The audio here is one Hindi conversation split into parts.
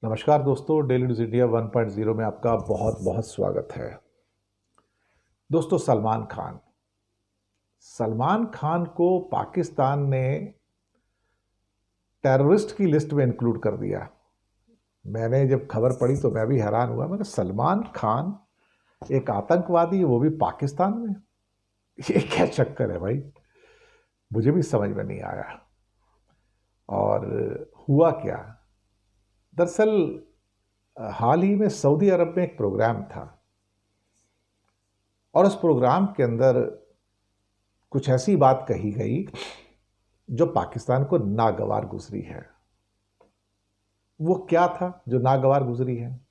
नमस्कार दोस्तों, डेली न्यूज़ इंडिया 1.0 में आपका बहुत बहुत स्वागत है। दोस्तों, सलमान खान को पाकिस्तान ने टेररिस्ट की लिस्ट में इंक्लूड कर दिया। मैंने जब खबर पढ़ी तो मैं भी हैरान हुआ। मैंने सलमान खान एक आतंकवादी, वो भी पाकिस्तान में, ये क्या चक्कर है भाई? मुझे भी समझ में नहीं आया। और हुआ क्या, दरअसल हाल ही में सऊदी अरब में एक प्रोग्राम था और उस प्रोग्राम के अंदर कुछ ऐसी बात कही गई जो पाकिस्तान को नागवार गुजरी है। वो क्या था जो नागवार गुजरी है?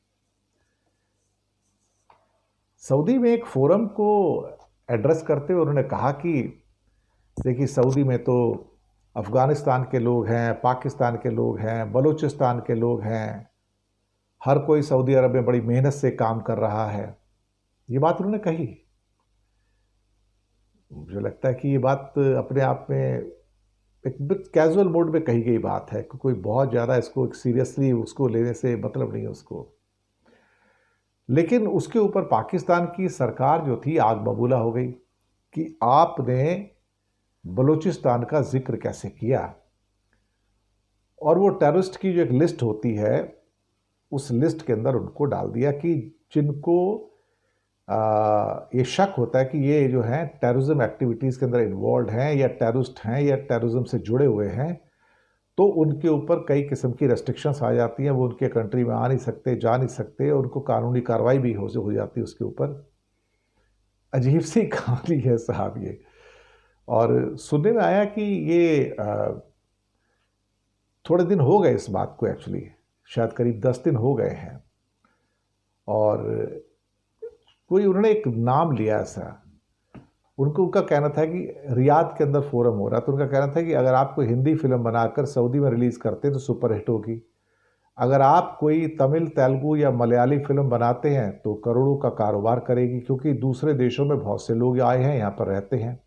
सऊदी में एक फोरम को एड्रेस करते हुए उन्होंने कहा कि देखिए, सऊदी में तो अफगानिस्तान के लोग हैं, पाकिस्तान के लोग हैं, बलूचिस्तान के लोग हैं, हर कोई सऊदी अरब में बड़ी मेहनत से काम कर रहा है। ये बात उन्होंने कही। मुझे लगता है कि ये बात अपने आप में एक कैजुअल मोड में कही गई बात है कि कोई बहुत ज़्यादा इसको सीरियसली उसको लेने से मतलब नहीं है उसको। लेकिन उसके ऊपर पाकिस्तान की सरकार जो थी आग बबूला हो गई कि आपने बलूचिस्तान का जिक्र कैसे किया। और वो टेररिस्ट की जो एक लिस्ट होती है, उस लिस्ट के अंदर उनको डाल दिया कि जिनको ये शक होता है कि ये जो हैं टेररिज्म एक्टिविटीज़ के अंदर इन्वॉल्व हैं या टेररिस्ट हैं या टेररिज्म से जुड़े हुए हैं, तो उनके ऊपर कई किस्म की रेस्ट्रिक्शंस आ जाती हैं। वो उनके कंट्री में आ नहीं सकते, जा नहीं सकते, और उनको कानूनी कार्रवाई भी हो जाती है उसके ऊपर। अजीब सी कहानी है साहब ये। और सुनने में आया कि ये थोड़े दिन हो गए इस बात को, एक्चुअली शायद करीब 10 दिन हो गए हैं, और कोई उन्होंने एक नाम लिया ऐसा। उनका कहना था कि रियाद के अंदर फोरम हो रहा, तो उनका कहना था कि अगर आप कोई हिंदी फिल्म बनाकर सऊदी में रिलीज़ करते तो सुपरहिट होगी, अगर आप कोई तमिल, तेलुगु या मलयाली फिल्म बनाते हैं तो करोड़ों का कारोबार करेगी, क्योंकि दूसरे देशों में बहुत से लोग आए हैं, यहाँ पर रहते हैं।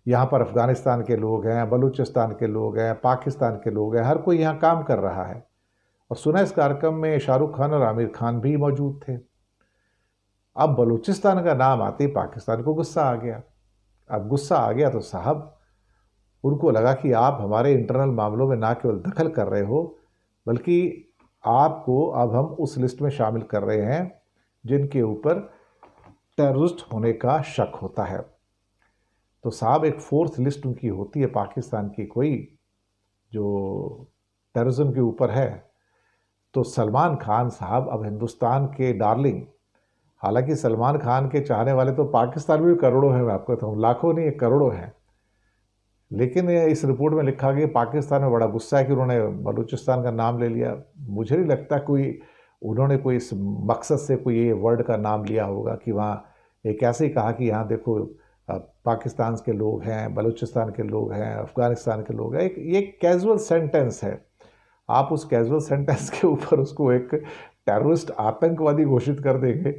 यहाँ पर अफ़गानिस्तान के लोग हैं, बलूचिस्तान के लोग हैं, पाकिस्तान के लोग हैं, हर कोई यहाँ काम कर रहा है। और सुना इस कार्यक्रम में शाहरुख खान और आमिर खान भी मौजूद थे। अब बलूचिस्तान का नाम आते ही पाकिस्तान को गुस्सा आ गया। अब गुस्सा आ गया तो साहब उनको लगा कि आप हमारे इंटरनल मामलों में ना केवल दखल कर रहे हो, बल्कि आपको अब हम उस लिस्ट में शामिल कर रहे हैं जिनके ऊपर टेररिस्ट होने का शक होता है। तो साहब एक फोर्थ लिस्ट उनकी होती है पाकिस्तान की, कोई जो टेररिज्म के ऊपर है। तो सलमान खान साहब अब हिंदुस्तान के डार्लिंग, हालांकि सलमान खान के चाहने वाले तो पाकिस्तान में भी करोड़ों हैं, मैं आपको बताऊँ, लाखों नहीं करोड़ों हैं। लेकिन इस रिपोर्ट में लिखा गया पाकिस्तान में बड़ा गुस्सा है कि उन्होंने बलूचिस्तान का नाम ले लिया। मुझे नहीं लगता उन्होंने कोई इस मकसद से कोई ये वर्ड का नाम लिया होगा कि वहाँ एक ऐसे ही कहा कि यहाँ देखो पाकिस्तान के लोग हैं, बलूचिस्तान के लोग हैं, अफ़गानिस्तान के लोग हैं। ये कैजुअल सेंटेंस है। आप उस कैजुअल सेंटेंस के ऊपर उसको एक टेररिस्ट, आतंकवादी घोषित कर देंगे।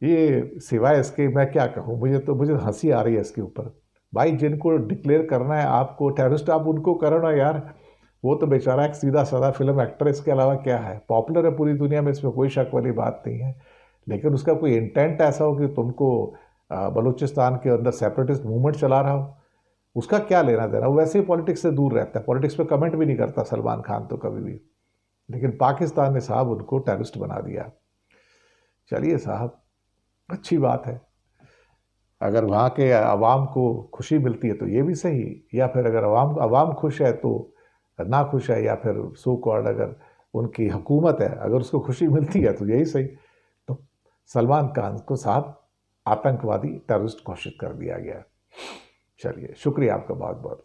ये सिवाय इसके मैं क्या कहूँ, मुझे हंसी आ रही है इसके ऊपर। भाई, जिनको डिक्लेयर करना है आपको टेररिस्ट, आप उनको करो ना यार। वो तो बेचारा एक सीधा साधा फिल्म एक्टर, इसके अलावा क्या है, पॉपुलर है पूरी दुनिया में, इसमें कोई शक वाली बात नहीं है। लेकिन उसका कोई इंटेंट ऐसा हो कि तुमको बलूचिस्तान के अंदर सेपरेटिस्ट मूवमेंट चला रहा हो, उसका क्या लेना देना। वो वैसे ही पॉलिटिक्स से दूर रहता है, पॉलिटिक्स पे कमेंट भी नहीं करता सलमान खान तो कभी भी। लेकिन पाकिस्तान ने साहब उनको टेररिस्ट बना दिया। चलिए साहब, अच्छी बात है। अगर वहाँ के अवाम को खुशी मिलती है तो ये भी सही, या फिर अगर अवाम खुश है तो ना खुश है, या फिर सो कॉल्ड अगर उनकी हुकूमत है अगर उसको खुशी मिलती है तो यही सही। तो सलमान खान को साहब आतंकवादी, टेररिस्ट घोषित कर दिया गया। चलिए, शुक्रिया आपका बहुत बहुत।